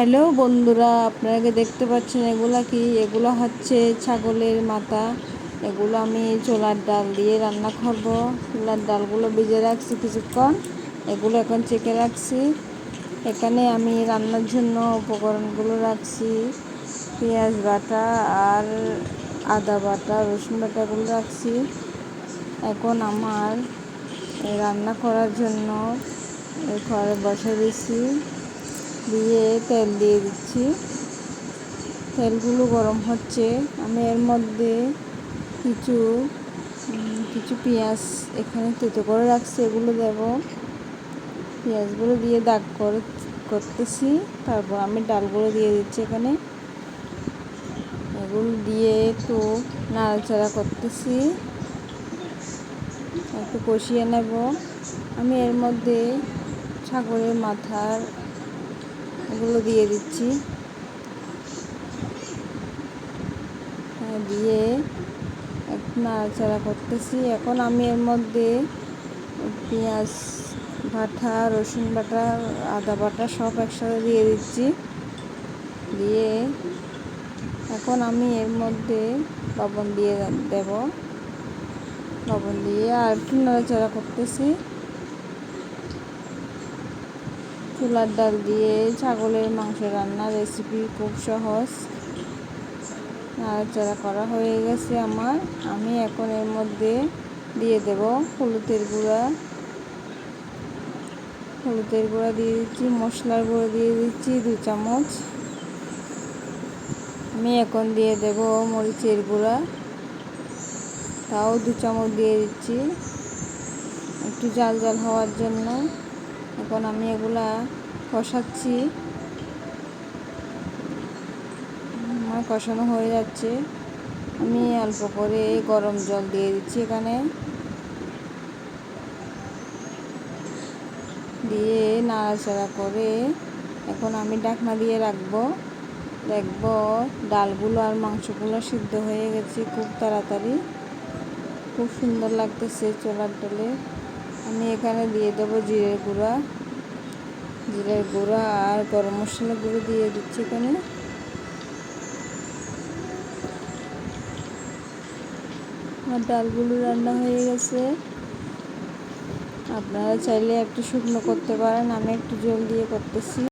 Hello বন্ধুরা, আপনারা দেখতে পাচ্ছেন এগুলা কি? এগুলো হচ্ছে ছাগলের মাথা। এগুলো আমি ছোলার ডাল দিয়ে রান্না করব। ছোলার ডালগুলো ভিজে রাখছি কিছুক্ষণ, এগুলো এখন চেকে রাখছি। এখানে আমি রান্নার জন্য উপকরণগুলো রাখছি, পেঁয়াজ বাটা আর আদা বাটা, রসুন বাটা, এগুলো রাখছি। এখন আমার রান্না করার জন্য ঘরে বসে দিয়েছি, দিয়ে তেল দিয়ে দিচ্ছি। তেলগুলো গরম হচ্ছে, আমি এর মধ্যে কিছু কিছু পেঁয়াজ এখানে তেতো করে রাখছি, এগুলো দেব। পেঁয়াজগুলো দিয়ে দাগ করতেছি, তারপর আমি ডালগুলো দিয়ে দিচ্ছি এখানে। এগুলো দিয়ে একটু নাড়াচাড়া করতেছি, একটু কষিয়ে নেব। আমি এর মধ্যে ছাগলের মাথার এগুলো দিয়ে দিচ্ছি, দিয়ে একটু নাড়াচাড়া করতেছি। এখন আমি এর মধ্যে পেঁয়াজ বাটা, রসুন বাটা, আদা বাটা সব একসাথে দিয়ে দিচ্ছি। দিয়ে এখন আমি এর মধ্যে লবণ দিয়ে দেব। লবণ দিয়ে আর একটু নাড়াচাড়া করতেছি। ছোলার ডাল দিয়ে ছাগলের মাংস রান্নার রেসিপি খুব সহজ। নাড়াচাড়া করা হয়ে গেছে আমার। আমি এখন এর মধ্যে দিয়ে দেব হলুদের গুঁড়া। হলুদের গুঁড়া দিয়ে দিচ্ছি, মশলার গুঁড়ো দিয়ে দিচ্ছি 2 চামচ। আমি এখন দিয়ে দেব মরিচের গুঁড়া, তাও 2 চামচ দিয়ে দিচ্ছি, একটু ঝাল ঝাল হওয়ার জন্য। এখন আমি এগুলা কষাচ্ছি, আমার কষানো হয়ে যাচ্ছে। আমি অল্প করে গরম জল দিয়ে দিচ্ছি এখানে, দিয়ে নাড়াচাড়া করে এখন আমি ঢাকনা দিয়ে রাখবো। দেখবো ডালগুলো আর মাংসগুলো সিদ্ধ হয়ে গেছে খুব তাড়াতাড়ি, খুব সুন্দর লাগতেছে ছোলার ডালে। আমি এখানে দিয়ে দেবো জিরের গুঁড়া আর গরম মশলা গুঁড়ো দিয়ে দিচ্ছি এখানে। আমার ডালগুলো রান্না হয়ে গেছে। আপনারা চাইলে একটু শুকনো করতে পারেন, আমি একটু জল দিয়ে করতেছি।